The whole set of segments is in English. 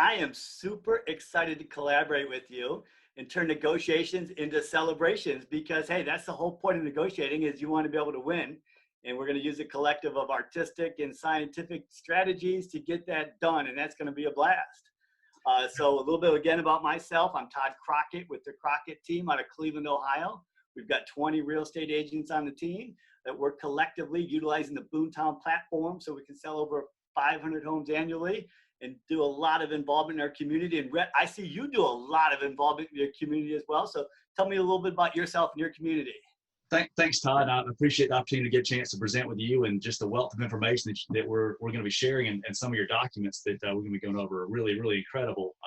I am super excited to collaborate with you and turn negotiations into celebrations because, hey, that's the whole point of negotiating is you want to be able to win. And we're going to use a collective of artistic and scientific strategies to get that done. And that's going to be a blast. So a little bit again about myself. I'm Todd Crockett with the Crockett team out of Cleveland, Ohio. We've got 20 real estate agents on the team that work collectively utilizing the BoomTown platform so we can sell over 500 homes annually and do a lot of involvement in our community. And Rett, I see you do a lot of involvement in your community as well. So tell me a little bit about yourself and your community. Thanks, Todd. I appreciate the opportunity to get a chance to present with you and just the wealth of information that we're going to be sharing and some of your documents that we're going to be going over are really, really incredible.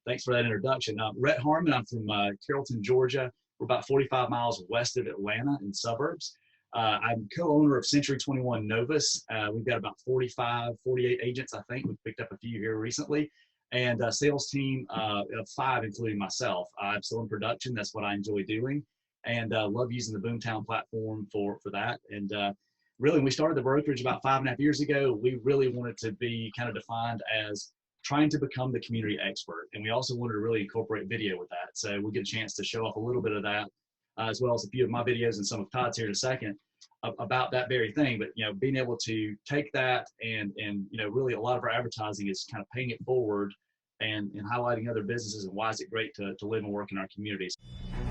Thanks for that introduction. Rett Harmon, I'm from Carrollton, Georgia. We're about 45 miles west of Atlanta in suburbs. I'm co-owner of Century 21 Novus. We've got about 45, 48 agents, I think. We've picked up a few here recently. And a sales team of 5, including myself. I'm still in production. That's what I enjoy doing. And love using the BoomTown platform for that. And really, when we started the brokerage about 5.5 years ago, we really wanted to be kind of defined as trying to become the community expert. And we also wanted to really incorporate video with that. So we'll get a chance to show off a little bit of that, as well as a few of my videos and some of Todd's here in a second about that very thing. But, you know, being able to take that and you know, really a lot of our advertising is kind of paying it forward and highlighting other businesses and why is it great to live and work in our communities.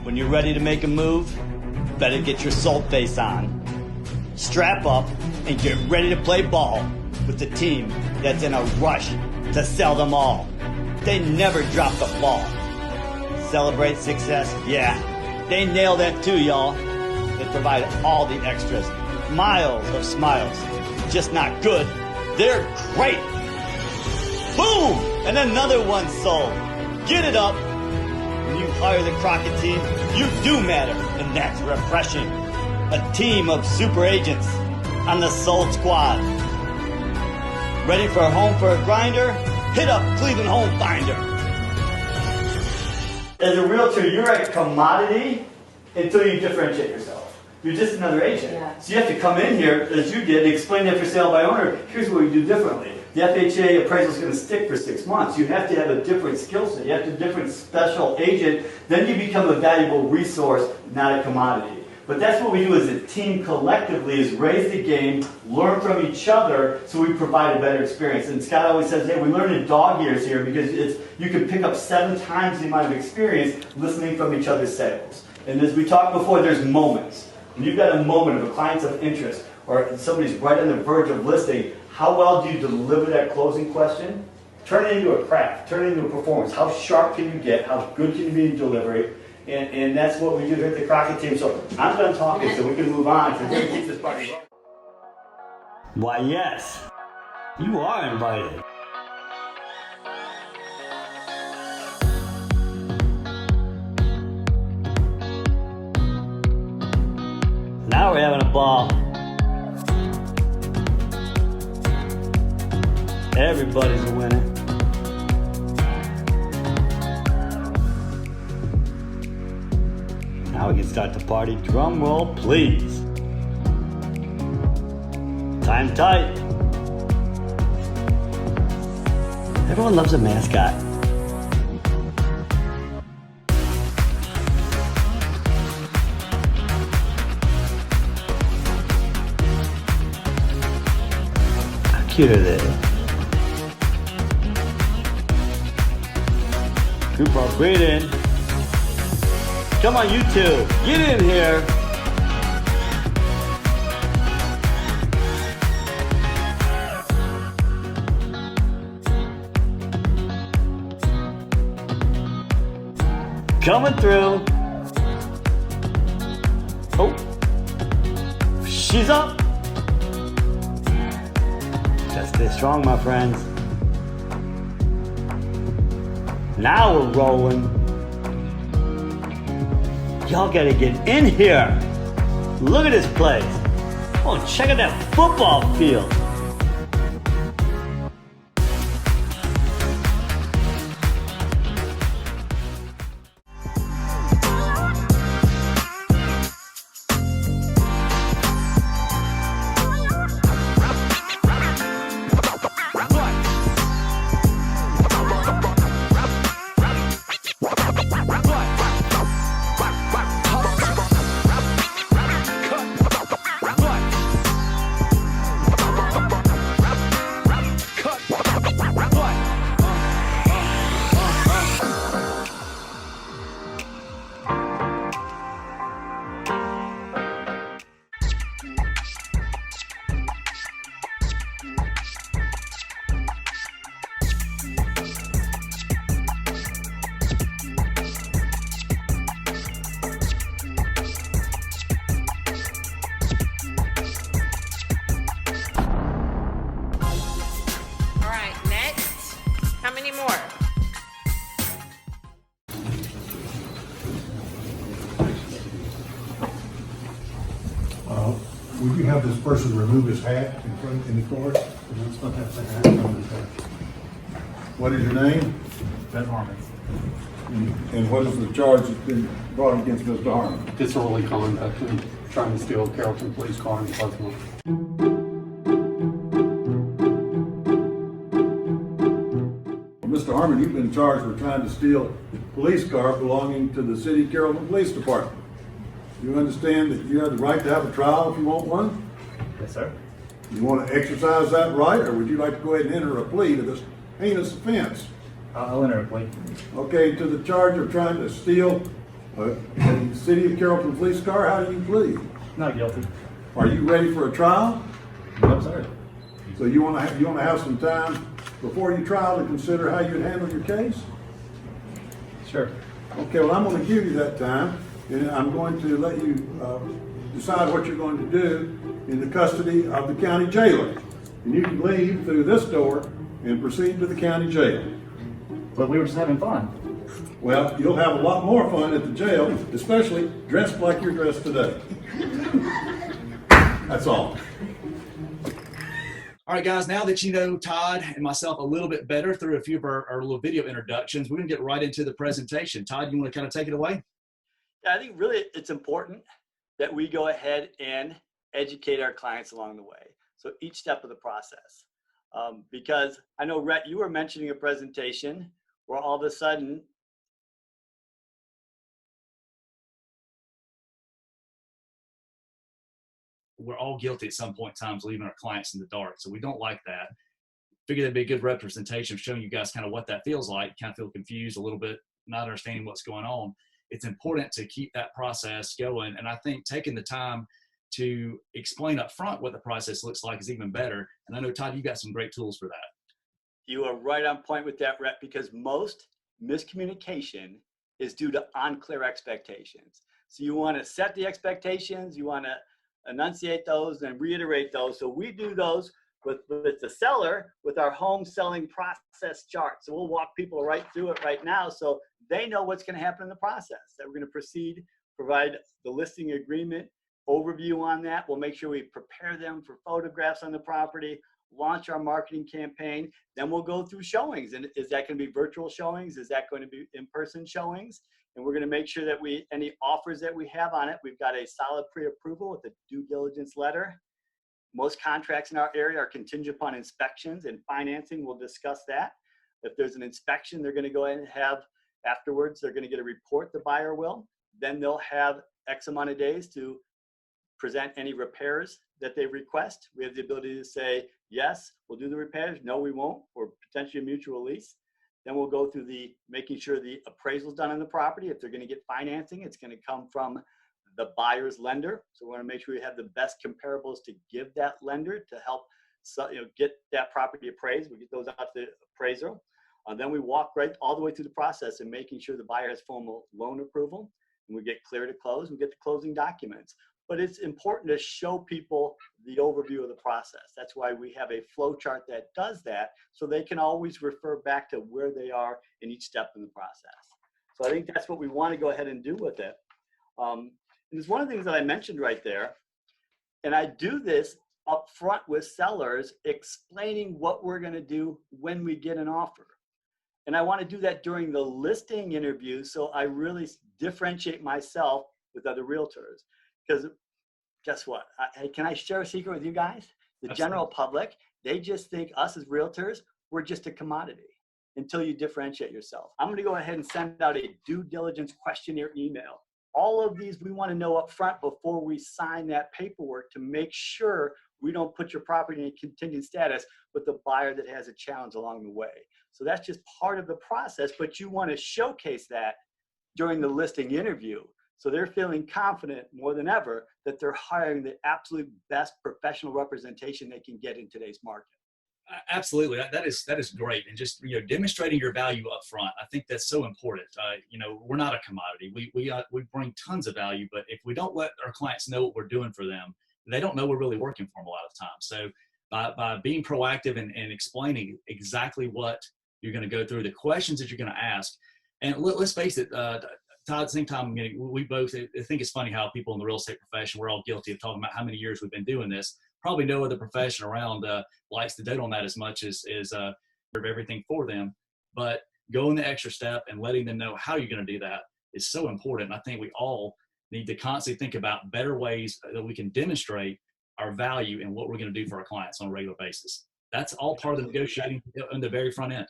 When you're ready to make a move, better get your salt face on, strap up, and get ready to play ball with the team that's in a rush to sell them all. They never drop the ball. Celebrate success? Yeah, they nail that too, y'all. They provide all the extras. Miles of smiles. Just not good, they're great. Boom! And another one sold. Get it up. When you hire the Crockett team, you do matter, and that's refreshing. A team of super agents on the Sold Squad. Ready for a home for a grinder? Hit up Cleveland Home Finder. As a realtor, you're a commodity until you differentiate yourself. You're just another agent. Yeah. So you have to come in here, as you did, and explain that for sale by owner. Here's what we do differently. The FHA appraisal is going to stick for 6 months. You have to have a different skill set. You have to be a different special agent. Then you become a valuable resource, not a commodity. But that's what we do as a team collectively is raise the game, learn from each other so we provide a better experience. And Scott always says, hey, we learn in dog years here because you can pick up 7 times the amount of experience listening from each other's sales. And as we talked before, there's moments. When you've got a moment of a client's of interest or somebody's right on the verge of listing, how well do you deliver that closing question? Turn it into a craft, turn it into a performance. How sharp can you get? How good can you be in delivery? And that's what we do here at the Crockett team. So I'm done talking so we can move on to keep this party going. Why, yes, you are invited. Now we're having a ball. Everybody's a winner. Now we can start the party. Drum roll, please. Time tight. Everyone loves a mascot. How cute are they? GoPro, breathe in. Come on, you two, get in here. Coming through. Oh, she's up. Gotta stay strong, my friends. Now we're rolling. Y'all gotta get in here. Look at this place. Oh, check out that football field. Would you have this person remove his hat in the court? That's not have the hat on his head. What is your name? Rett Harmon. And what is the charge that's been brought against Mr. Harmon? Disorderly conduct and trying to steal a Carrollton police car in the parking lot. Well, Mr. Harmon, you've been charged with trying to steal a police car belonging to the City of Carrollton Police Department. You understand that you have the right to have a trial if you want one? Yes, sir. You want to exercise that right, or would you like to go ahead and enter a plea to this heinous offense? I'll enter a plea. Okay, to the charge of trying to steal a City of Carrollton police car, how do you plead? Not guilty. Are you ready for a trial? No, sir. So you want to have some time before your trial to consider how you'd handle your case? Sure. Okay, well, I'm going to give you that time, and I'm going to let you decide what you're going to do in the custody of the county jailer. And you can leave through this door and proceed to the county jail. But we were just having fun. Well, you'll have a lot more fun at the jail, especially dressed like you're dressed today. That's all. All right, guys, now that you know Todd and myself a little bit better through a few of our little video introductions, we're going to get right into the presentation. Todd, you want to kind of take it away? Yeah, I think really it's important that we go ahead and educate our clients along the way. So each step of the process. Because I know, Rett, you were mentioning a presentation where all of a sudden we're all guilty at some point in times leaving our clients in the dark. So we don't like that. Figure that'd be a good representation of showing you guys kind of what that feels like, kind of feel confused a little bit, not understanding what's going on. It's important to keep that process going. And I think taking the time to explain up front what the process looks like is even better. And I know, Todd, you got some great tools for that. you are right on point with that, Rett, because most miscommunication is due to unclear expectations. So you want to set the expectations, you want to enunciate those and reiterate those. So we do those with the seller with our home selling process chart. So we'll walk people right through it right now so they know what's going to happen in the process, that we're going to proceed, provide the listing agreement overview on that. We'll make sure we prepare them for photographs on the property, launch our marketing campaign. Then we'll go through showings. And is that going to be virtual showings? Is that going to be in-person showings? And we're going to make sure that any offers that we have on it, we've got a solid pre-approval with a due diligence letter. Most contracts in our area are contingent upon inspections and financing. We'll discuss that. If there's an inspection, they're going to go ahead and have afterwards, they're going to get a report, the buyer will. Then they'll have X amount of days to present any repairs that they request. We have the ability to say, yes, we'll do the repairs. No, we won't, or potentially a mutual lease. Then we'll go through making sure the appraisal's done on the property. If they're going to get financing, it's going to come from the buyer's lender. So we want to make sure we have the best comparables to give that lender to help get that property appraised. We get those out to the appraiser. Then we walk right all the way through the process and making sure the buyer has formal loan approval. And we get clear to close and get the closing documents. But it's important to show people the overview of the process. That's why we have a flow chart that does that, so they can always refer back to where they are in each step in the process. So I think that's what we want to go ahead and do with it. And it's one of the things that I mentioned right there. And I do this up front with sellers, explaining what we're going to do when we get an offer. And I want to do that during the listing interview, so I really differentiate myself with other realtors. Because guess what? Can I share a secret with you guys? The Absolutely. General public, they just think us as realtors, we're just a commodity until you differentiate yourself. I'm going to go ahead and send out a due diligence questionnaire email. All of these we want to know up front before we sign that paperwork to make sure we don't put your property in a contingent status with a buyer that has a challenge along the way. So that's just part of the process, but you want to showcase that during the listing interview. So they're feeling confident more than ever that they're hiring the absolute best professional representation they can get in today's market. Absolutely, that is great, and just demonstrating your value up front. I think that's so important. We're not a commodity. We bring tons of value, but if we don't let our clients know what we're doing for them, they don't know we're really working for them a lot of times. So by being proactive and explaining exactly what you're going to go through, the questions that you're going to ask, and let's face it, Todd, same time, we both, I think it's funny how people in the real estate profession, we're all guilty of talking about how many years we've been doing this. Probably no other profession around likes to dote on that as much as everything for them. But going the extra step and letting them know how you're going to do that is so important. I think we all need to constantly think about better ways that we can demonstrate our value and what we're going to do for our clients on a regular basis. That's all part of the negotiating on the very front end.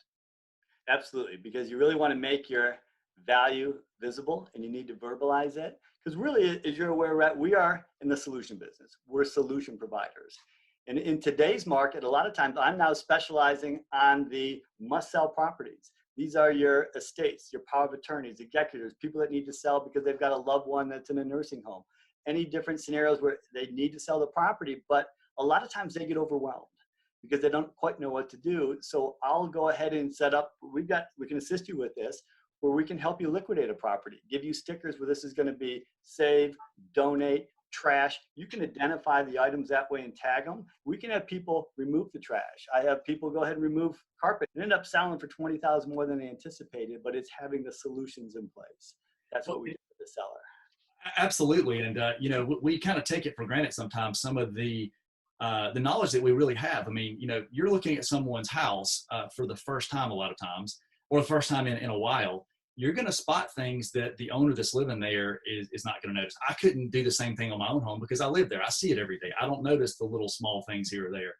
Absolutely, because you really want to make your value visible and you need to verbalize it. Because really, as you're aware, Rett, we are in the solution business. We're solution providers. And in today's market, a lot of times I'm now specializing on the must-sell properties. These are your estates, your power of attorneys, executors, people that need to sell because they've got a loved one that's in a nursing home. Any different scenarios where they need to sell the property, but a lot of times they get overwhelmed because they don't quite know what to do. So I'll go ahead and set up, we can assist you with this, where we can help you liquidate a property, give you stickers where this is going to be save, donate, trash. You can identify the items that way and tag them. We can have people remove the trash. I have people go ahead and remove carpet and end up selling for $20,000 more than they anticipated, but it's having the solutions in place. That's what we do for the seller. Absolutely. And, we kind of take it for granted sometimes, some of the knowledge that we really have. I mean, you're looking at someone's house for the first time a lot of times, or the first time in a while. You're going to spot things that the owner that's living there is not going to notice. I couldn't do the same thing on my own home because I live there. I see it every day. I don't notice the little small things here or there.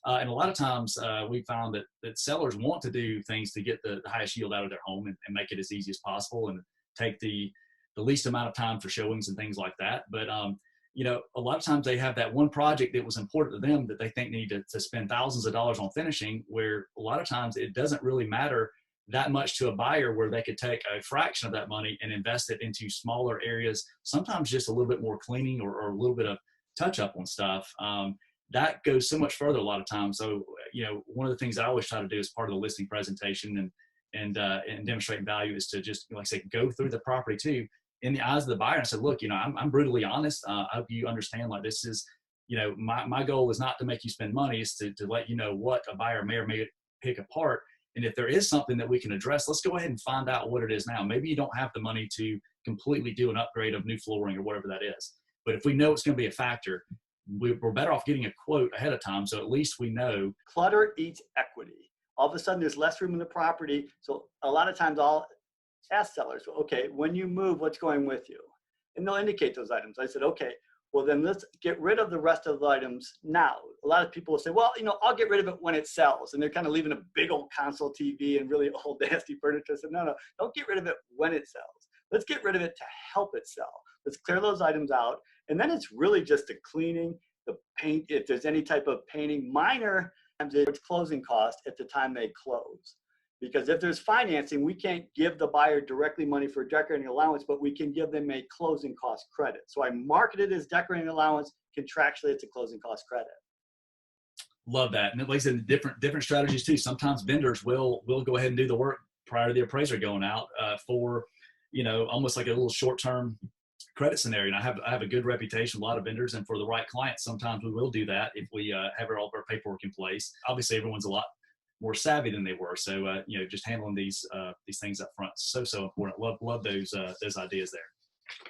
And a lot of times we found that sellers want to do things to get the highest yield out of their home and make it as easy as possible and take the least amount of time for showings and things like that. But, a lot of times they have that one project that was important to them that they think need to spend thousands of dollars on finishing, where a lot of times it doesn't really matter that much to a buyer, where they could take a fraction of that money and invest it into smaller areas, sometimes just a little bit more cleaning or a little bit of touch up on stuff. That goes so much further a lot of times. So, one of the things I always try to do as part of the listing presentation and demonstrating value is to just, like I say, go through the property too, in the eyes of the buyer. And I said, look, I'm brutally honest. I hope you understand, like, this is, my goal is not to make you spend money. It's to let you know what a buyer may or may pick apart. And if there is something that we can address, let's go ahead and find out what it is now. Maybe you don't have the money to completely do an upgrade of new flooring or whatever that is. But if we know it's going to be a factor, we're better off getting a quote ahead of time. So at least we know. Clutter eats equity. All of a sudden there's less room in the property. So a lot of times I'll ask sellers, okay, when you move, what's going with you? And they'll indicate those items. I said, okay, well then let's get rid of the rest of the items now. A lot of people will say, well, I'll get rid of it when it sells. And they're kind of leaving a big old console TV and really old nasty furniture. I said, no, don't get rid of it when it sells. Let's get rid of it to help it sell. Let's clear those items out. And then it's really just the cleaning, the paint, if there's any type of painting, minor, it's closing cost at the time they close. Because if there's financing, we can't give the buyer directly money for decorating allowance, but we can give them a closing cost credit. So I market it as decorating allowance. Contractually, it's a closing cost credit. Love that. And like I said, different strategies too. Sometimes vendors will go ahead and do the work prior to the appraiser going out for, almost like a little short-term credit scenario. And I have a good reputation, a lot of vendors, and for the right clients, sometimes we will do that if we have all of our paperwork in place. Obviously, everyone's a lot more savvy than they were. So, just handling these things up front, so important. Love those ideas there.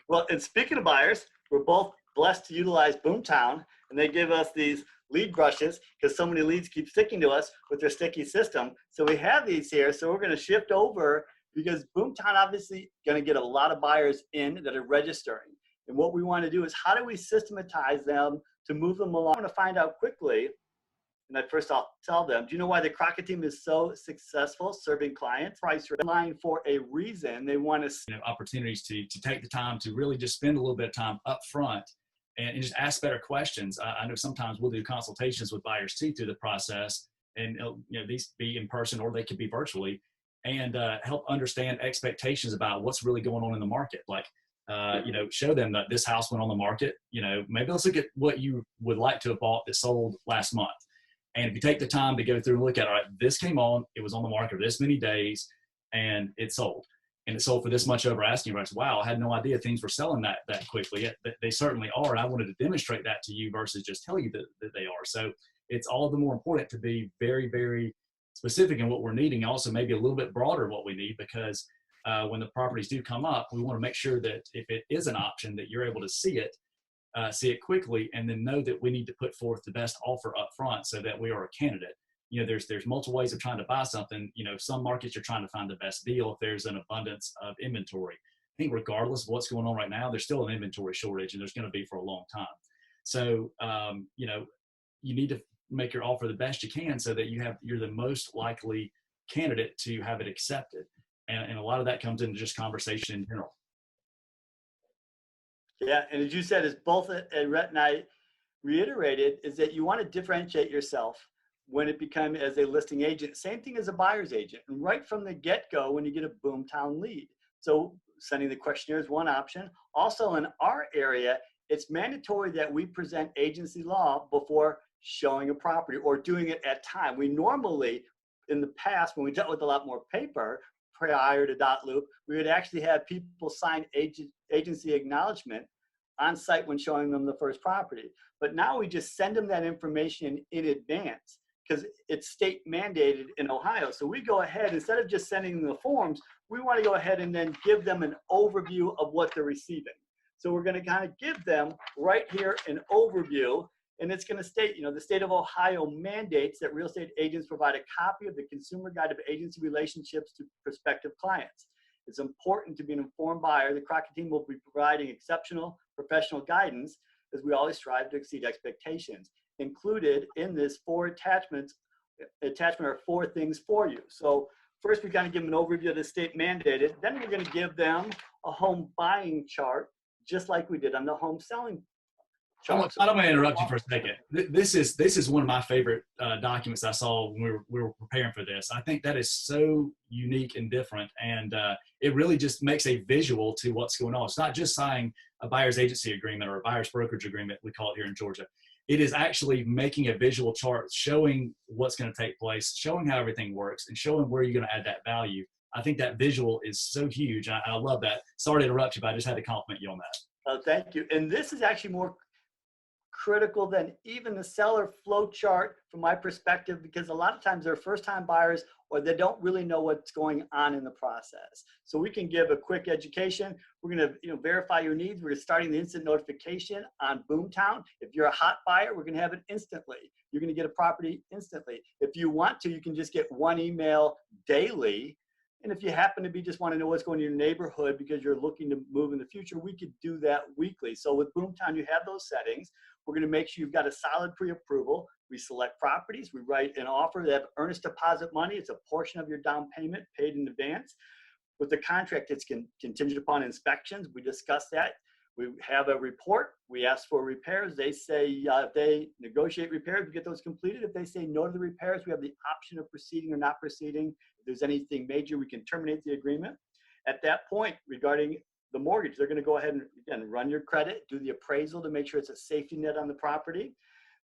Well, and speaking of buyers, we're both blessed to utilize BoomTown, and they give us these lead brushes because so many leads keep sticking to us with their sticky system. So we have these here. So we're going to shift over because BoomTown obviously going to get a lot of buyers in that are registering. And what we want to do is how do we systematize them to move them along? I want to find out quickly. And first I'll tell them, do you know why the Crockett team is so successful serving clients? Price line for a reason. They want to opportunities to take the time to really just spend a little bit of time up front and just ask better questions. I know sometimes we'll do consultations with buyers too through the process, and these be in person or they could be virtually, and help understand expectations about what's really going on in the market. Like, show them that this house went on the market. Maybe let's look at what you would like to have bought that sold last month. And if you take the time to go through and look at, all right, this came on, it was on the market for this many days, and it sold. And it sold for this much over asking price. Wow, I had no idea things were selling that quickly. They certainly are. And I wanted to demonstrate that to you versus just tell you that they are. So it's all the more important to be very, very specific in what we're needing. Also maybe a little bit broader what we need, because when the properties do come up, we want to make sure that if it is an option, that you're able to see it quickly, and then know that we need to put forth the best offer up front so that we are a candidate. You know, there's multiple ways of trying to buy something. You know, some markets you're trying to find the best deal if there's an abundance of inventory. I think regardless of what's going on right now, there's still an inventory shortage, and there's going to be for a long time. So, you know, you need to make your offer the best you can so that you're the most likely candidate to have it accepted. And a lot of that comes into just conversation in general. Yeah, and as you said, as both Rett and I reiterated, is that you want to differentiate yourself when it becomes as a listing agent. Same thing as a buyer's agent. And right from the get-go, when you get a BoomTown lead. So sending the questionnaire is one option. Also in our area, it's mandatory that we present agency law before showing a property or doing it at time. We normally, in the past, when we dealt with a lot more paper prior to dot loop, we would actually have people sign agency acknowledgement on site when showing them the first property. But now we just send them that information in advance because it's state mandated in Ohio. So we go ahead, instead of just sending them the forms, we want to go ahead and then give them an overview of what they're receiving. So we're going to kind of give them right here an overview, and it's going to state, you know, the state of Ohio mandates that real estate agents provide a copy of the Consumer Guide of Agency Relationships to prospective clients. It's important to be an informed buyer. The Crockett team will be providing exceptional professional guidance as we always strive to exceed expectations. Included in this attachment are 4 things for you. So first, we kind of give them an overview of the state mandated. Then we're going to give them a home buying chart, just like we did on the home selling chart. I don't want to interrupt you for a second. This is one of my favorite documents I saw when we were preparing for this. I think that is so unique and different, and it really just makes a visual to what's going on. It's not just signing a buyer's agency agreement or a buyer's brokerage agreement, we call it here in Georgia. It is actually making a visual chart showing what's going to take place, showing how everything works, and showing where you're going to add that value. I think that visual is so huge. I love that. Sorry to interrupt you, but I just had to compliment you on that. Oh, thank you. And this is actually more critical than even the seller flow chart from my perspective, because a lot of times they're first-time buyers or they don't really know what's going on in the process. So we can give a quick education. We're going to verify your needs. We're starting the instant notification on BoomTown. If you're a hot buyer, we're going to have it instantly. You're going to get a property instantly. If you want to, you can just get 1 email daily. And if you happen to just want to know what's going on in your neighborhood because you're looking to move in the future, we could do that weekly. So with BoomTown, you have those settings. We're going to make sure you've got a solid pre-approval. We select properties. We write an offer that have earnest deposit money. It's a portion of your down payment paid in advance. With the contract, it's contingent upon inspections. We discuss that. We have a report. We ask for repairs. They say if they negotiate repairs, we get those completed. If they say no to the repairs, we have the option of proceeding or not proceeding. If there's anything major, we can terminate the agreement. At that point, regarding the mortgage, they're going to go ahead and again run your credit, do the appraisal to make sure it's a safety net on the property.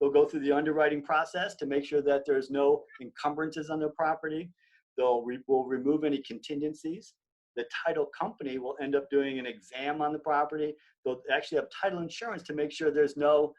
They'll go through the underwriting process to make sure that there's no encumbrances on the property. Will remove any contingencies. The title company will end up doing an exam on the property. They'll actually have title insurance to make sure there's no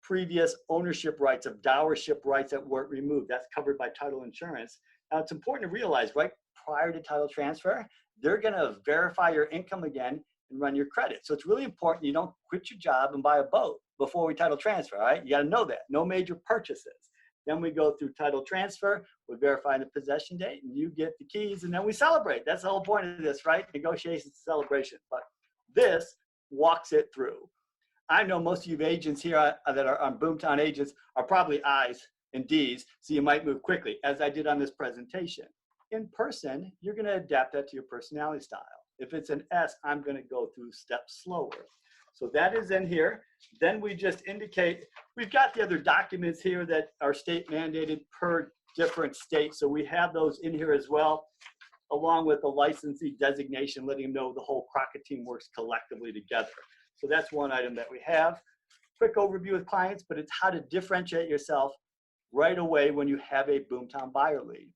previous ownership rights of dowership rights that weren't removed. That's covered by title insurance. Now it's important to realize right prior to title transfer, they're going to verify your income again and run your credit. So it's really important you don't quit your job and buy a boat before we title transfer, all right? You got to know that. No major purchases. Then we go through title transfer, we verify the possession date, and you get the keys, and then we celebrate. That's the whole point of this, right? Negotiations, celebration. But this walks it through. I know most of you agents here that are on BoomTown agents are probably I's and D's, so you might move quickly, as I did on this presentation. In person, you're going to adapt that to your personality style. If it's an S, I'm going to go through steps slower. So that is in here. Then we just indicate, we've got the other documents here that are state mandated per different state. So we have those in here as well, along with the licensee designation, letting them know the whole Crockett team works collectively together. So that's one item that we have. Quick overview with clients, but it's how to differentiate yourself right away when you have a BoomTown buyer lead.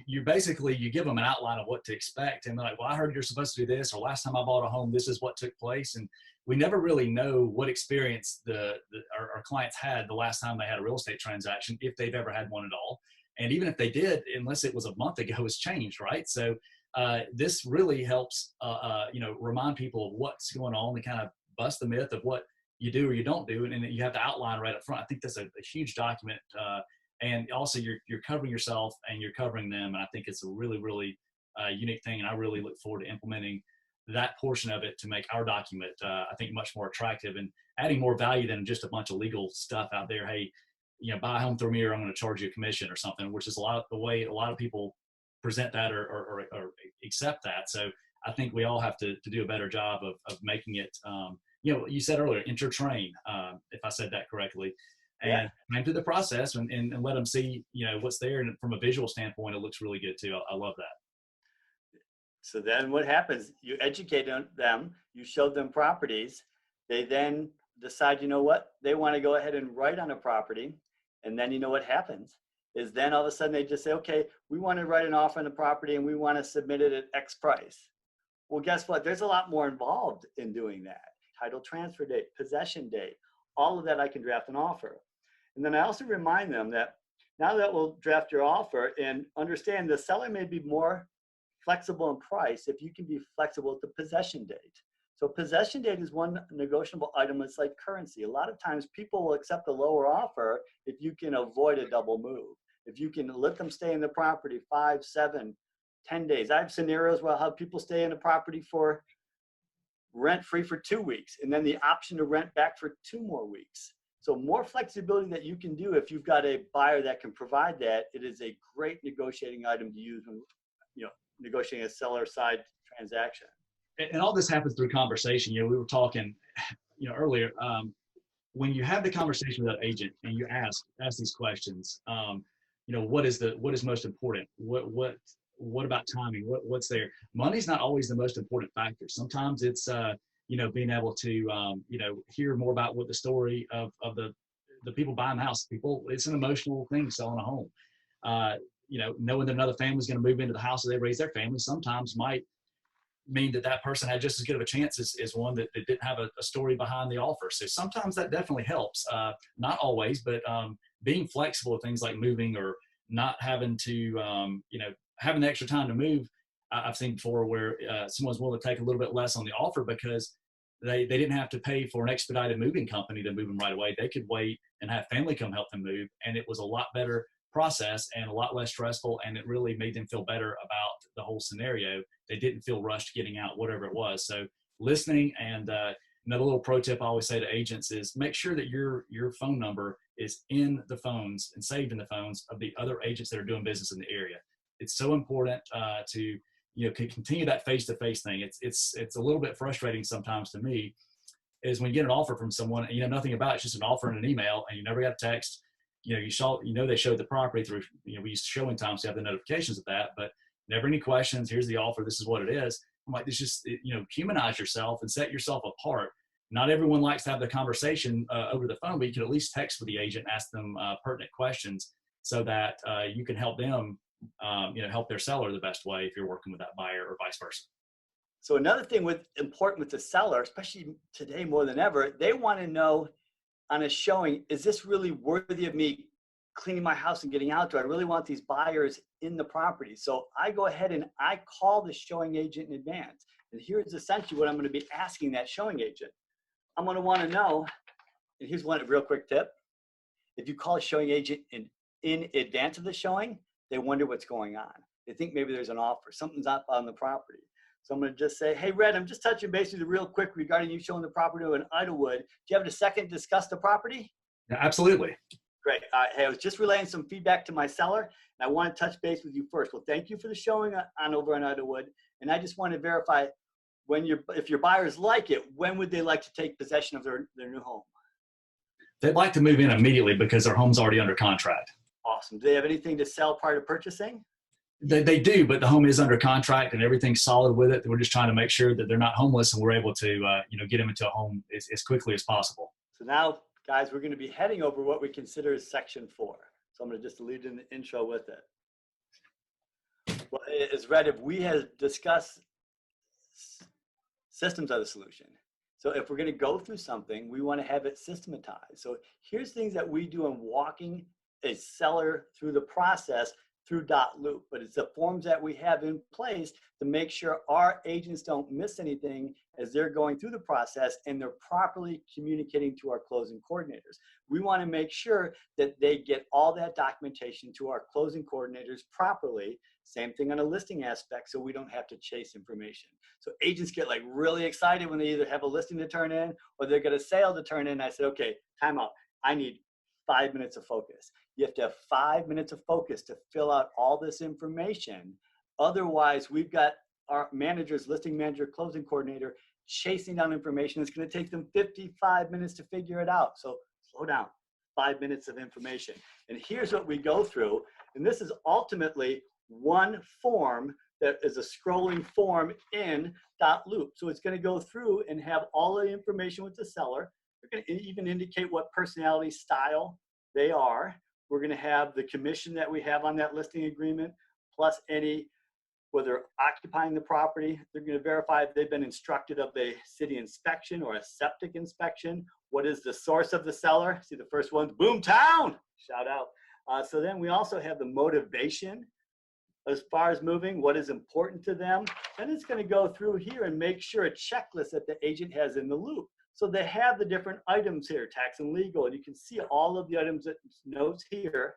You give them an outline of what to expect, and they're like, well, I heard you're supposed to do this, or last time I bought a home, this is what took place. And we never really know what experience our clients had the last time they had a real estate transaction, if they've ever had one at all. And even if they did, unless it was a month ago, it's changed, right? So this really helps, remind people of what's going on and kind of bust the myth of what you do or you don't do. And you have to outline right up front. I think that's a huge document. And also you're covering yourself and you're covering them. And I think it's a really, really unique thing. And I really look forward to implementing that portion of it to make our document, I think, much more attractive and adding more value than just a bunch of legal stuff out there. Hey, buy a home through me or I'm going to charge you a commission or something, which is the way a lot of people present that or accept that. So I think we all have to do a better job of making it, you said earlier, enter-train, if I said that correctly, and run through the process and let them see, what's there. And from a visual standpoint, it looks really good too. I love that. So then what happens? You educate them, you show them properties. They then decide, you know what? They want to go ahead and write on a property. And then what happens is then all of a sudden they just say, okay, we want to write an offer on the property and we want to submit it at X price. Well, guess what? There's a lot more involved in doing that. Title transfer date, possession date, all of that I can draft an offer. And then I also remind them that now that we'll draft your offer and understand the seller may be more flexible in price if you can be flexible at the possession date. So possession date is one negotiable item. It's like currency. A lot of times people will accept a lower offer if you can avoid a double move. If you can let them stay in the property 5, 7, 10 days. I have scenarios where I'll have people stay in the property for rent-free for 2 weeks and then the option to rent back for 2 more weeks. So more flexibility that you can do if you've got a buyer that can provide that. It is a great negotiating item to use when negotiating a seller side transaction. And all this happens through conversation. We were talking, earlier, when you have the conversation with that agent and you ask these questions, what is most important? What about timing? What's there? Money's not always the most important factor. Sometimes it's, being able to, hear more about what the story of the people buying the house. It's an emotional thing, selling a home. Knowing that another family's going to move into the house as they raise their family sometimes might mean that person had just as good of a chance as one that didn't have a story behind the offer. So sometimes that definitely helps. Not always, but being flexible with things like moving or not having to, having the extra time to move. I've seen before where someone's willing to take a little bit less on the offer because they didn't have to pay for an expedited moving company to move them right away. They could wait and have family come help them move. And it was a lot better process and a lot less stressful, and it really made them feel better about the whole scenario. They didn't feel rushed getting out, whatever it was. So listening, and another little pro tip I always say to agents is make sure that your phone number is in the phones and saved in the phones of the other agents that are doing business in the area. It's so important to continue that face-to-face thing. It's a little bit frustrating sometimes to me is when you get an offer from someone and you know nothing about it. It's just an offer and an email, and you never got a text. They showed the property through, we use showing time, so you have the notifications of that, but never any questions. Here's the offer. This is what it is. I'm like, it's just, humanize yourself and set yourself apart. Not everyone likes to have the conversation over the phone, but you can at least text with the agent, ask them pertinent questions so that you can help them, help their seller the best way if you're working with that buyer or vice versa. So another thing important with the seller, especially today more than ever, they want to know on a showing, is this really worthy of me cleaning my house and getting out? Do I really want these buyers in the property? So I go ahead and I call the showing agent in advance. And here's essentially what I'm going to be asking that showing agent. I'm going to want to know, and here's one real quick tip. If you call a showing agent in advance of the showing, they wonder what's going on. They think maybe there's an offer, something's up on the property. So I'm going to just say, hey, Redd, I'm just touching base with you real quick regarding you showing the property in Idlewood. Do you have a second to discuss the property? Yeah, absolutely. Great. Hey, I was just relaying some feedback to my seller, and I want to touch base with you first. Well, thank you for the showing over in Idlewood. And I just want to verify if your buyers like it, when would they like to take possession of their new home? They'd like to move in immediately because their home's already under contract. Awesome. Do they have anything to sell prior to purchasing? They do, but the home is under contract and everything's solid with it. We're just trying to make sure that they're not homeless and we're able to, get them into a home as quickly as possible. So now, guys, we're going to be heading over what we consider as Section 4. So I'm going to just lead in the intro with it. Well, as Redd, if we have discussed systems are the solution. So if we're going to go through something, we want to have it systematized. So here's things that we do in walking a seller through the process through .loop, but it's the forms that we have in place to make sure our agents don't miss anything as they're going through the process and they're properly communicating to our closing coordinators. We want to make sure that they get all that documentation to our closing coordinators properly. Same thing on a listing aspect, so we don't have to chase information. So agents get like really excited when they either have a listing to turn in or they've got a sale to turn in. I said, okay, time out. I need 5 minutes of focus. You have to have 5 minutes of focus to fill out all this information. Otherwise, we've got our managers, listing manager, closing coordinator, chasing down information. It's going to take them 55 minutes to figure it out. So slow down, 5 minutes of information. And here's what we go through. And this is ultimately one form that is a scrolling form in .loop. So it's going to go through and have all the information with the seller. We're going to even indicate what personality style they are. We're going to have the commission that we have on that listing agreement, plus any, whether occupying the property. They're going to verify if they've been instructed of a city inspection or a septic inspection. What is the source of the seller? See, the first one's BoomTown. Shout out. So then we also have the motivation as far as moving, what is important to them. Then it's going to go through here and make sure a checklist that the agent has in the loop. So they have the different items here, tax and legal, and you can see all of the items that notes here.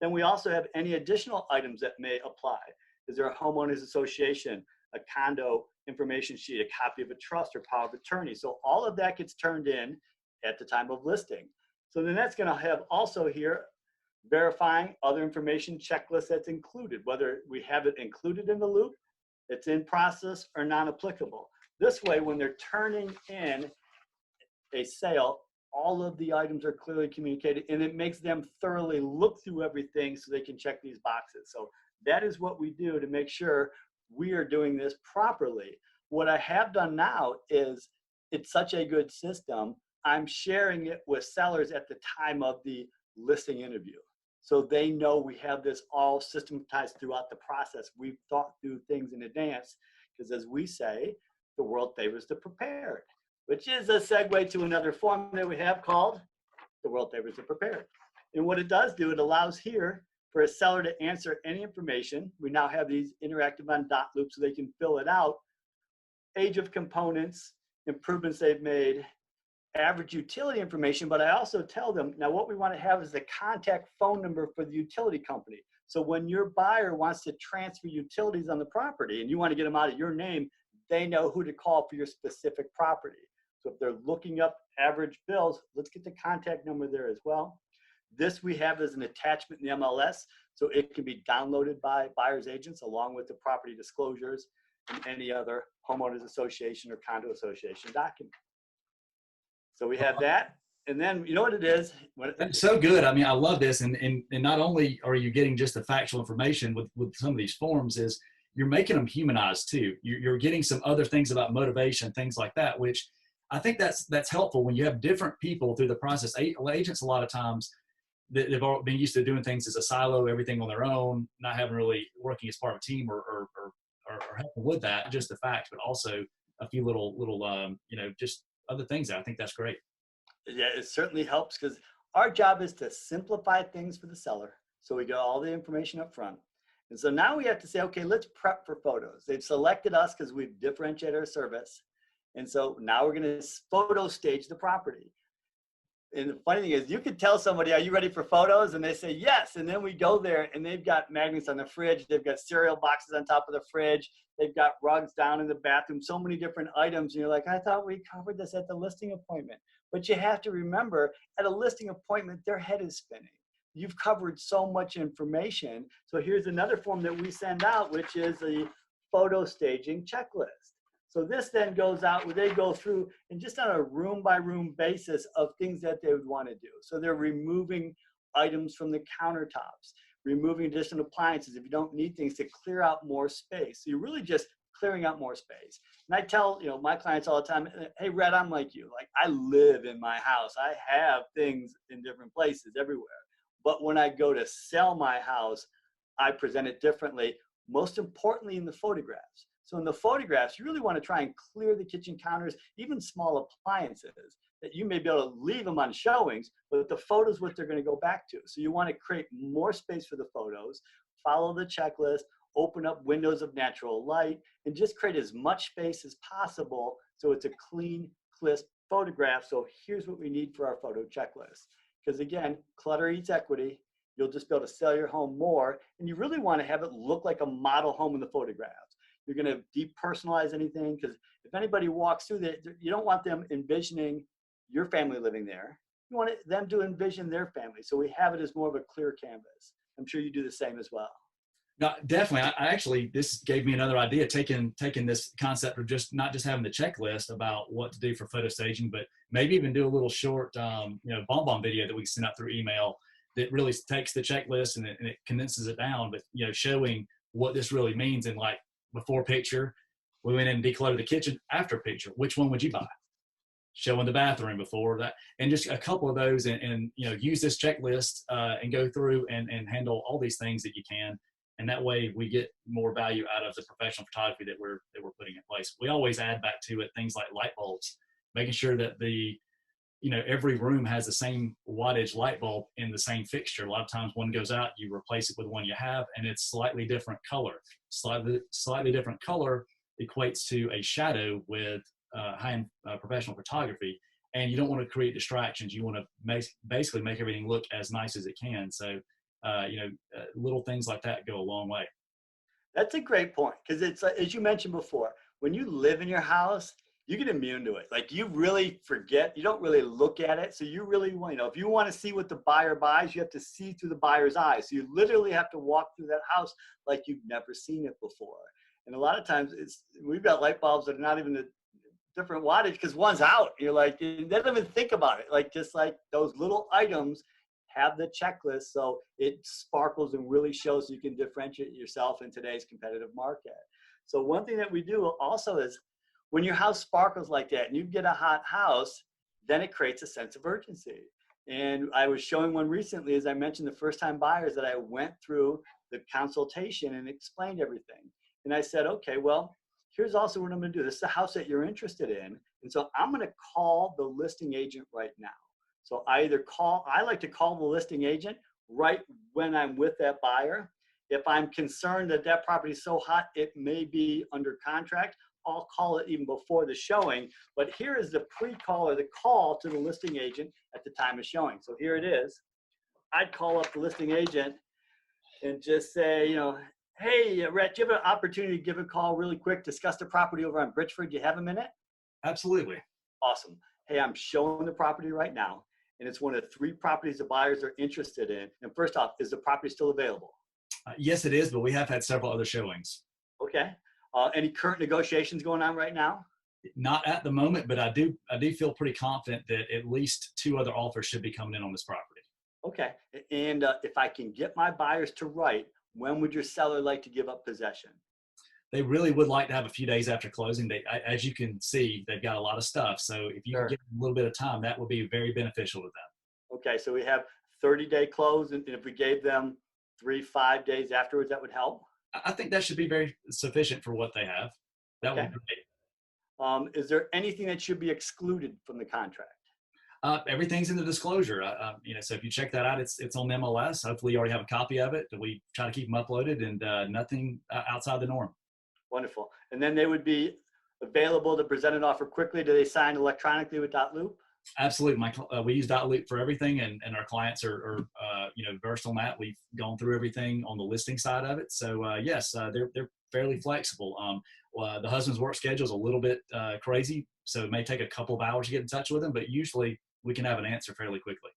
Then we also have any additional items that may apply. Is there a homeowners association, a condo information sheet, a copy of a trust or power of attorney? So all of that gets turned in at the time of listing. So then that's going to have also here verifying other information checklist that's included, whether we have it included in the loop, it's in process, or non-applicable. This way, when they're turning in a sale, all of the items are clearly communicated, and it makes them thoroughly look through everything so they can check these boxes. So that is what we do to make sure we are doing this properly. What I have done now is, it's such a good system, I'm sharing it with sellers at the time of the listing interview. So they know we have this all systematized throughout the process. We've thought through things in advance, because as we say, the world favors the prepared, which is a segue to another form that we have called the world favors the prepared. And what it does do, it allows here for a seller to answer any information. We now have these interactive on .loop so they can fill it out. Age of components, improvements they've made, average utility information, but I also tell them, now what we want to have is the contact phone number for the utility company. So when your buyer wants to transfer utilities on the property and you want to get them out of your name, they know who to call for your specific property. So if they're looking up average bills, let's get the contact number there as well. This we have as an attachment in the MLS, so it can be downloaded by buyer's agents along with the property disclosures and any other homeowners association or condo association document. So we have that. And then you know what it is? It's so good. I mean, I love this. And not only are you getting just the factual information with some of these forms, is you're making them humanized too. You're getting some other things about motivation, things like that, which I think that's helpful when you have different people through the process. Agents, a lot of times, they've all been used to doing things as a silo, everything on their own, not having really working as part of a team or helping with that, just the facts, but also a few little just other things. I think that's great. Yeah, it certainly helps, because our job is to simplify things for the seller. So we get all the information up front. And so now we have to say, okay, let's prep for photos. They've selected us because we've differentiated our service. And so now we're going to photo stage the property. And the funny thing is, you could tell somebody, are you ready for photos? And they say, yes. And then we go there and they've got magnets on the fridge. They've got cereal boxes on top of the fridge. They've got rugs down in the bathroom, so many different items. And you're like, I thought we covered this at the listing appointment. But you have to remember, at a listing appointment, their head is spinning. You've covered so much information. So here's another form that we send out, which is a photo staging checklist. So this then goes out where they go through and just on a room by room basis of things that they would want to do. So they're removing items from the countertops, removing additional appliances if you don't need things, to clear out more space. So you're really just clearing out more space. And I tell my clients all the time, hey, Rett, I'm like you. Like, I live in my house. I have things in different places everywhere. But when I go to sell my house, I present it differently, most importantly in the photographs. So in the photographs, you really want to try and clear the kitchen counters, even small appliances. that you may be able to leave them on showings, but the photos what they're going to go back to. So you want to create more space for the photos, follow the checklist, open up windows of natural light, and just create as much space as possible so it's a clean, crisp photograph. So here's what we need for our photo checklist. Because again, clutter eats equity. You'll just be able to sell your home more, and you really want to have it look like a model home in the photographs. You're going to depersonalize anything, because if anybody walks through there, you don't want them envisioning your family living there. You want them to envision their family. So we have it as more of a clear canvas. I'm sure you do the same as well. No, definitely. I actually, this gave me another idea, taking this concept of not just having the checklist about what to do for photo staging, but maybe even do a little short, bonbon video that we can send out through email that really takes the checklist and it condenses it down, but, showing what this really means. And like before picture, we went in and decluttered the kitchen. After picture, which one would you buy? Showing the bathroom before that, and just a couple of those, and use this checklist and go through and handle all these things that you can. And that way we get more value out of the professional photography that we're putting in place. We always add back to it things like light bulbs, making sure that every room has the same wattage light bulb in the same fixture. A lot of times one goes out, you replace it with one you have, and it's slightly different color. Slightly different color equates to a shadow with high-end professional photography. And you don't want to create distractions. You want to basically make everything look as nice as it can. So little things like that go a long way. That's a great point, because it's as you mentioned before, when you live in your house, you get immune to it. Like you really forget, you don't really look at it. So you really want, if you want to see what the buyer buys, you have to see through the buyer's eyes. So you literally have to walk through that house like you've never seen it before. And a lot of times we've got light bulbs that are not even the different wattage because one's out. You're like, they don't even think about it. Like just like those little items have the checklist so it sparkles and really shows you can differentiate yourself in today's competitive market. So one thing that we do also is when your house sparkles like that and you get a hot house, then it creates a sense of urgency. And I was showing one recently, as I mentioned, the first time buyers that I went through the consultation and explained everything. And I said, okay, well, here's also what I'm going to do. This is the house that you're interested in. And so I'm going to call the listing agent right now. So I like to call the listing agent right when I'm with that buyer. If I'm concerned that that property is so hot, it may be under contract, I'll call it even before the showing. But here is the pre-call or the call to the listing agent at the time of showing. So here it is. I'd call up the listing agent and just say, hey, Rett, do you have an opportunity to give a call really quick, discuss the property over on Bridgeford? Do you have a minute? Absolutely. Awesome. Hey, I'm showing the property right now, and it's one of 3 properties the buyers are interested in. And first off, is the property still available? Yes, it is, but we have had several other showings. Okay. Any current negotiations going on right now? Not at the moment, but I do feel pretty confident that at least 2 other offers should be coming in on this property. Okay. And if I can get my buyers to write, when would your seller like to give up possession? They really would like to have a few days after closing. As you can see, they've got a lot of stuff. So if you can give them a little bit of time, that would be very beneficial to them. Okay. So we have 30-day close. And if we gave them 3-5 days afterwards, that would help? I think that should be very sufficient for what they have. That would be great. Is there anything that should be excluded from the contract? Everything's in the disclosure. So if you check that out, it's on MLS. Hopefully you already have a copy of it. We try to keep them uploaded and nothing outside the norm. Wonderful. And then they would be available to present an offer quickly. Do they sign electronically with .loop? Absolutely. We use .loop for everything, and our clients are versed on that. We've gone through everything on the listing side of it. So yes, they're fairly flexible. The husband's work schedule is a little bit crazy, so it may take a couple of hours to get in touch with them, but usually we can have an answer fairly quickly.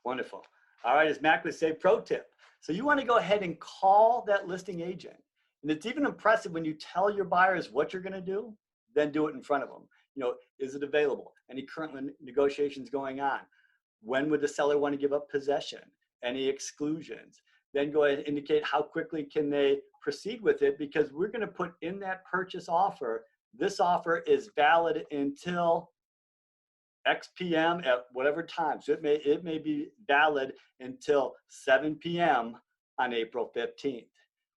Wonderful. All right, as Mac would say, pro tip. So you want to go ahead and call that listing agent. And it's even impressive when you tell your buyers what you're going to do, then do it in front of them. Is it available? Any current negotiations going on? When would the seller want to give up possession? Any exclusions? Then go ahead and indicate how quickly can they proceed with it, because we're going to put in that purchase offer. This offer is valid until X p.m. at whatever time. So it may be valid until 7 p.m. on April 15th.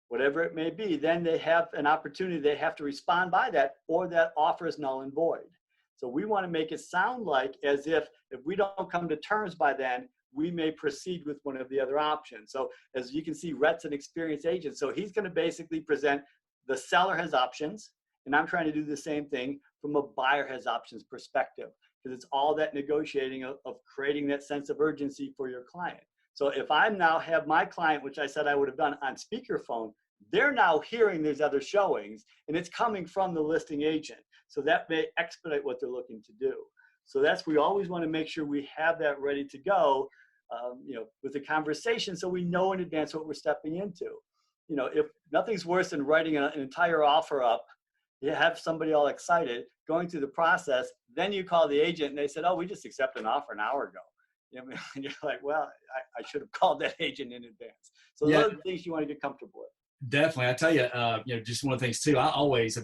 Whatever it may be, then they have an opportunity. They have to respond by that, or that offer is null and void. So we want to make it sound like as if we don't come to terms by then, we may proceed with one of the other options. So as you can see, Rett's an experienced agent. So he's going to basically present the seller has options, and I'm trying to do the same thing from a buyer has options perspective, because it's all that negotiating of creating that sense of urgency for your client. So if I now have my client, which I said I would have done on speakerphone, they're now hearing these other showings, and it's coming from the listing agent. So that may expedite what they're looking to do. So we always want to make sure we have that ready to go, with the conversation, so we know in advance what we're stepping into. If nothing's worse than writing an entire offer up, you have somebody all excited, going through the process, then you call the agent and they said, oh, we just accepted an offer an hour ago. And you're like, well, I should have called that agent in advance. So those are the things you want to get comfortable with. Definitely. I tell you, just one of the things too, I always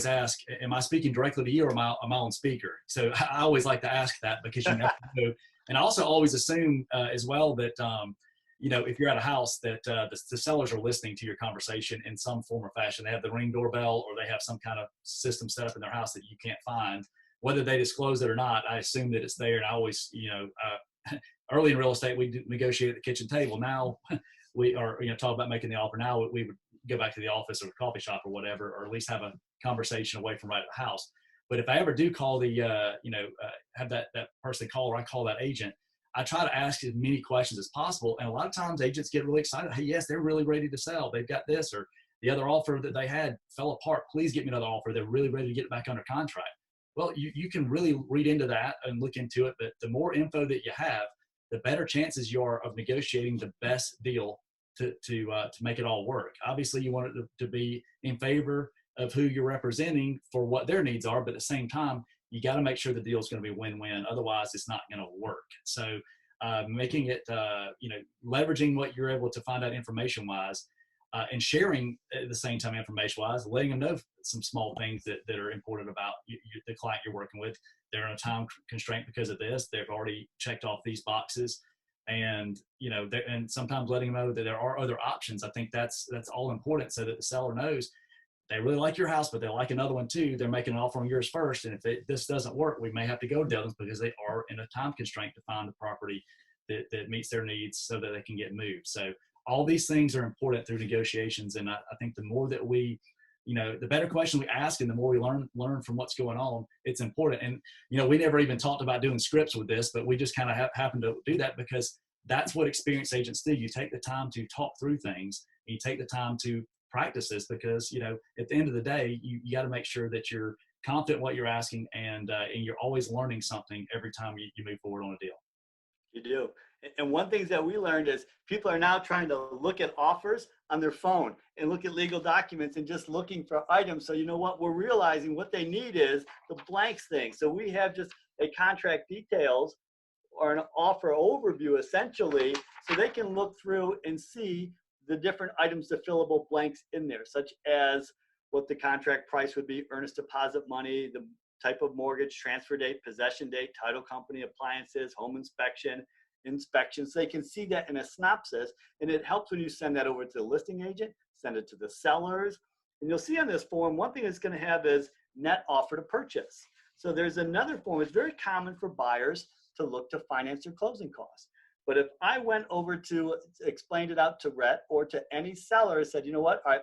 ask, am I speaking directly to you, or am I on speaker? So I always like to ask that, because you never know. And I also always assume as well that, if you're at a house, that the sellers are listening to your conversation in some form or fashion. They have the Ring doorbell, or they have some kind of system set up in their house that you can't find. Whether they disclose it or not, I assume that it's there. And I always, early in real estate, we negotiate at the kitchen table. Now we are, talk about making the offer. Now we would go back to the office or the coffee shop or whatever, or at least have a conversation away from right at the house. But if I ever do call have that person call, or I call that agent, I try to ask as many questions as possible. And a lot of times agents get really excited. Hey, yes, they're really ready to sell. They've got this, or the other offer that they had fell apart. Please get me another offer. They're really ready to get it back under contract. Well, you can really read into that and look into it. But the more info that you have, the better chances you are of negotiating the best deal to make it all work. Obviously, you want it to be in favor of who you're representing for what their needs are, but at the same time, you got to make sure the deal is going to be win-win. Otherwise, it's not going to work. So making it, leveraging what you're able to find out information-wise, and sharing at the same time information-wise, letting them know some small things that are important about the client you're working with. They're on a time constraint because of this. They've already checked off these boxes. And, and sometimes letting them know that there are other options. I think that's all important, so that the seller knows they really like your house, but they like another one too. They're making an offer on yours first. And if this doesn't work, we may have to go to the others, because they are in a time constraint to find the property that meets their needs so that they can get moved. So all these things are important through negotiations. And I think the more that we, the better question we ask, and the more we learn from what's going on, it's important. And, we never even talked about doing scripts with this, but we just kind of happen to do that, because that's what experienced agents do. You take the time to talk through things, and you take the time to practice this, because, at the end of the day, you got to make sure that you're confident in what you're asking, and you're always learning something every time you move forward on a deal. You do. And one thing that we learned is people are now trying to look at offers on their phone and look at legal documents and just looking for items. So you know what, we're realizing what they need is the blanks thing. So we have just a contract details or an offer overview essentially, so they can look through and see the different items, the fillable blanks in there, such as what the contract price would be, earnest deposit money, the type of mortgage, transfer date, possession date, title company, appliances, home inspection. So they can see that in a synopsis, and it helps when you send that over to the listing agent, send it to the sellers. And you'll see on this form, one thing it's going to have is net offer to purchase. So there's another form. It's very common for buyers to look to finance their closing costs. But if I went over to explained it out to Rett or to any seller and said, you know what, all right,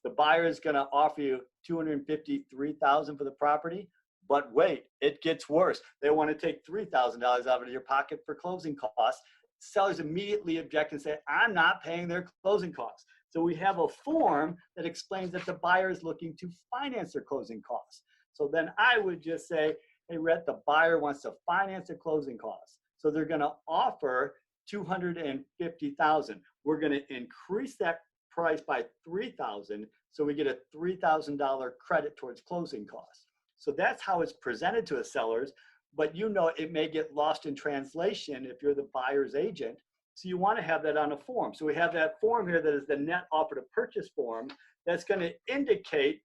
the buyer is going to offer you $253,000 for the property, but wait, it gets worse. They want to take $3,000 out of your pocket for closing costs. Sellers immediately object and say, I'm not paying their closing costs. So we have a form that explains that the buyer is looking to finance their closing costs. So then I would just say, hey, Rett, the buyer wants to finance their closing costs. So they're going to offer $250,000. We're going to increase that price by $3,000, so we get a $3,000 credit towards closing costs. So that's how it's presented to the sellers, but it may get lost in translation if you're the buyer's agent. So you want to have that on a form. So we have that form here that is the net offer to purchase form that's going to indicate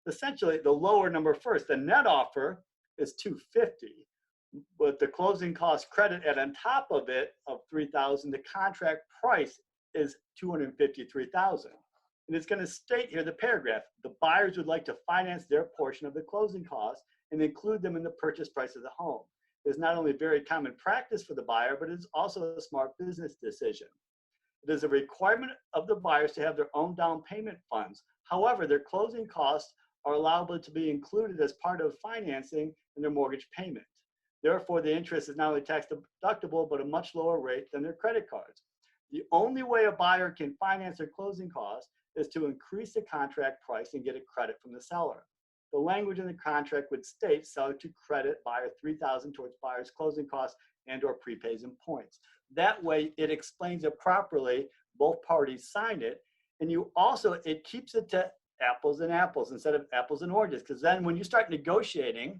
essentially the lower number first. The net offer is $250,000, but the closing cost credit on top of it of $3,000, the contract price is $253,000. And it's going to state here the paragraph, the buyers would like to finance their portion of the closing costs and include them in the purchase price of the home. It is not only very common practice for the buyer, but it is also a smart business decision. It is a requirement of the buyers to have their own down payment funds. However, their closing costs are allowable to be included as part of financing in their mortgage payment. Therefore, the interest is not only tax deductible, but a much lower rate than their credit cards. The only way a buyer can finance their closing costs is to increase the contract price and get a credit from the seller. The language in the contract would state seller to credit buyer $3,000 towards buyer's closing costs and or prepays and points. That way it explains it properly, both parties signed it, and you also, it keeps it to apples and apples instead of apples and oranges, because then when you start negotiating,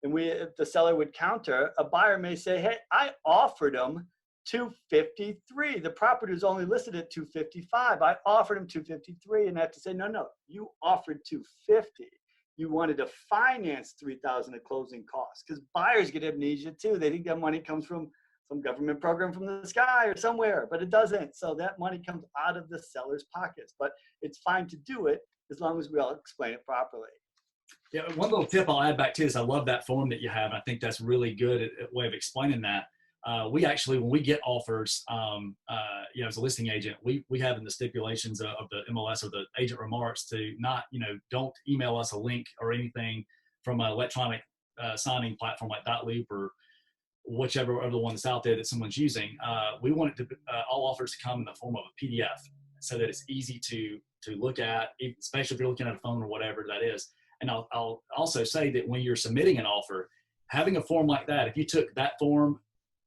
and if the seller would counter, a buyer may say, hey, I offered him $253. The property was only listed at $255. I offered him $253, and I have to say, no, you offered $250. You wanted to finance $3,000 of closing costs, because buyers get amnesia too. They think that money comes from some government program from the sky or somewhere, but it doesn't. So that money comes out of the seller's pockets, but it's fine to do it as long as we all explain it properly. Yeah, one little tip I'll add back to this. I love that form that you have. I think that's really good at way of explaining that. We actually, when we get offers, as a listing agent, we have in the stipulations of the MLS or the agent remarks to not, don't email us a link or anything from an electronic signing platform like .loop or whichever other one that's out there that someone's using. We want it to all offers to come in the form of a PDF so that it's easy to look at, especially if you're looking at a phone or whatever that is. And I'll also say that when you're submitting an offer, having a form like that, if you took that form,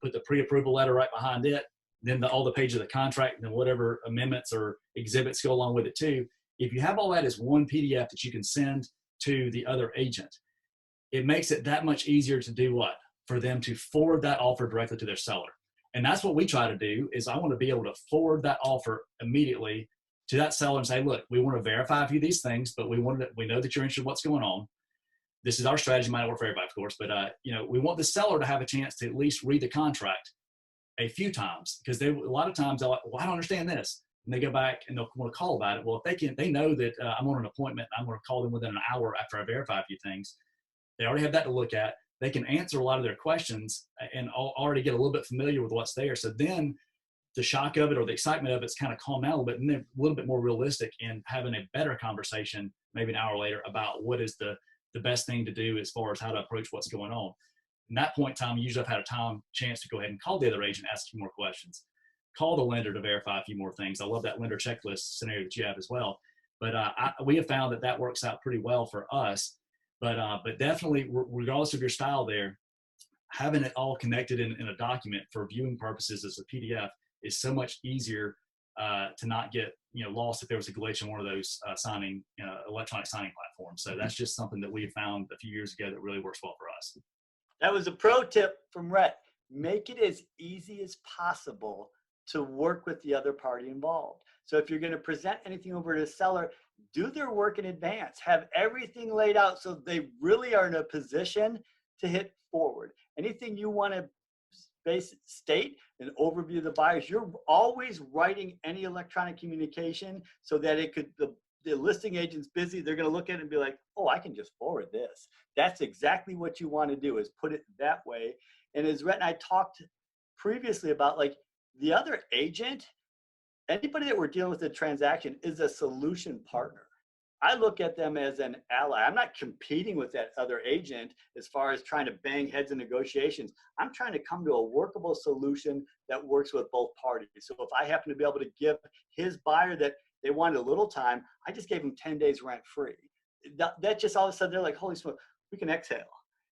put the pre-approval letter right behind it, then all the pages of the contract, and then whatever amendments or exhibits go along with it too. If you have all that as one PDF that you can send to the other agent, it makes it that much easier to do what? For them to forward that offer directly to their seller. And that's what we try to do, is I want to be able to forward that offer immediately to that seller and say, look, we want to verify a few of these things, but we know that you're interested in what's going on. This is our strategy, might not work for everybody, of course, but we want the seller to have a chance to at least read the contract a few times, because a lot of times they're like, well, I don't understand this. And they go back and they'll want to call about it. Well, if they know that I'm on an appointment, I'm going to call them within an hour after I verify a few things. They already have that to look at. They can answer a lot of their questions and already get a little bit familiar with what's there. So then the shock of it or the excitement of it's kind of calmed down a little bit, and they're a little bit more realistic in having a better conversation maybe an hour later about what is the best thing to do as far as how to approach what's going on. In that point in time, usually I've had a chance to go ahead and call the other agent, ask a few more questions, call the lender to verify a few more things. I love that lender checklist scenario that you have as well. But we have found that works out pretty well for us. But definitely, regardless of your style there, having it all connected in a document for viewing purposes as a PDF is so much easier to not get lost if there was a glitch in one of those electronic signing platforms. So that's just something that we found a few years ago that really works well for us. That was a pro tip from Rett. Make it as easy as possible to work with the other party involved. So if you're going to present anything over to the seller, do their work in advance. Have everything laid out so they really are in a position to hit forward. Anything you want to state an overview of the buyers, you're always writing any electronic communication so that the listing agent's busy. They're going to look at it and be like, oh, I can just forward this. That's exactly what you want to do, is put it that way. And as Rett and I talked previously about, like, the other agent, anybody that we're dealing with a transaction is a solution partner. I look at them as an ally. I'm not competing with that other agent as far as trying to bang heads in negotiations. I'm trying to come to a workable solution that works with both parties. So if I happen to be able to give his buyer that they wanted a little time, I just gave him 10 days rent free. That just all of a sudden they're like, holy smoke, we can exhale.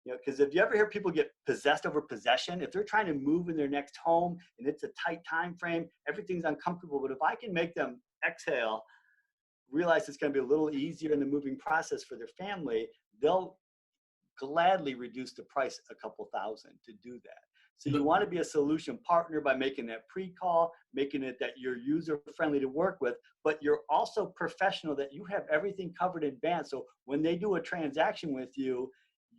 Because if you ever hear people get possessed over possession, if they're trying to move in their next home and it's a tight time frame, everything's uncomfortable. But if I can make them exhale, realize it's going to be a little easier in the moving process for their family, they'll gladly reduce the price a couple thousand to do that. So you want to be a solution partner by making that pre-call, making it that you're user-friendly to work with, but you're also professional, that you have everything covered in advance. So when they do a transaction with you,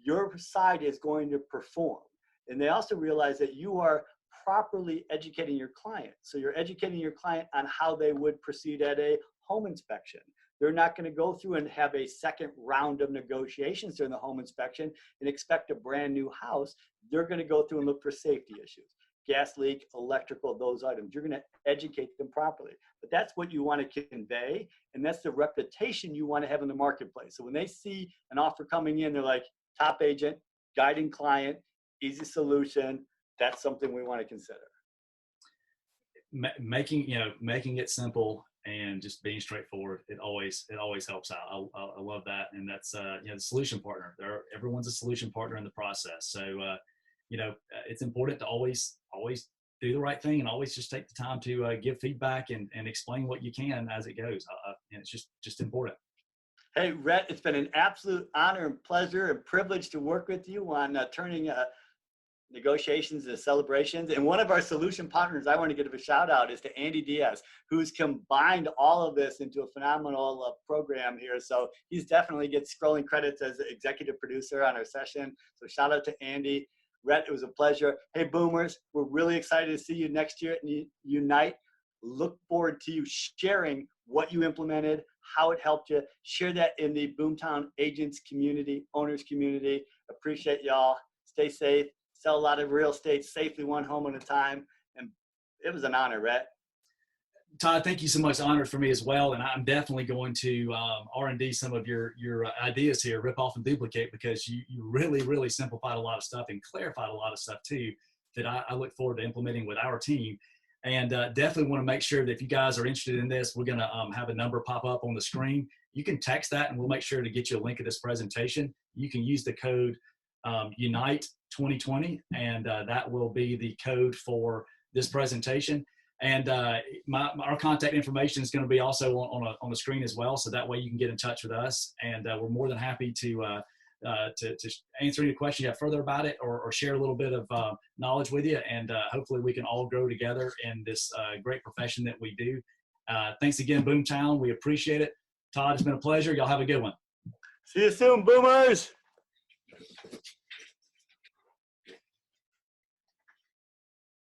your side is going to perform. And they also realize that you are properly educating your client. So you're educating your client on how they would proceed at a home inspection. They're not going to go through and have a second round of negotiations during the home inspection and expect a brand new house. They're going to go through and look for safety issues, gas leak, electrical, those items. You're going to educate them properly. But that's what you want to convey, and that's the reputation you want to have in the marketplace. So when they see an offer coming in, they're like, top agent, guiding client, easy solution. That's something we want to consider. Making it simple and just being straightforward, it always helps out. I love that. And that's the solution partner. Everyone's a solution partner in the process. So it's important to always do the right thing and always just take the time to give feedback and explain what you can as it goes. And it's just important. Hey, Rett, it's been an absolute honor and pleasure and privilege to work with you on turning negotiations into celebrations. And one of our solution partners I want to give a shout out is to Andy Diaz, who's combined all of this into a phenomenal program here. So he's definitely gets scrolling credits as the executive producer on our session. So shout out to Andy. Rett, it was a pleasure. Hey, Boomers, we're really excited to see you next year at Unite. Look forward to you sharing what you implemented, how it helped you. Share that in the BoomTown agents community, owners community. Appreciate y'all. Stay safe. Sell a lot of real estate safely, one home at a time. And it was an honor, Rett. Todd, thank you so much. Honor for me as well. And I'm definitely going to R&D some of your ideas here, rip off and duplicate, because you really, really simplified a lot of stuff and clarified a lot of stuff too that I look forward to implementing with our team. And definitely want to make sure that if you guys are interested in this, we're going to have a number pop up on the screen. You can text that and we'll make sure to get you a link of this presentation. You can use the code Unite 2020, and that will be the code for this presentation. And our contact information is going to be also on the screen as well, so that way you can get in touch with us. And we're more than happy to answer any questions you have further about it, or share a little bit of knowledge with you. And hopefully we can all grow together in this great profession that we do. Thanks again, BoomTown. We appreciate it. Todd, it's been a pleasure. Y'all have a good one. See you soon, Boomers.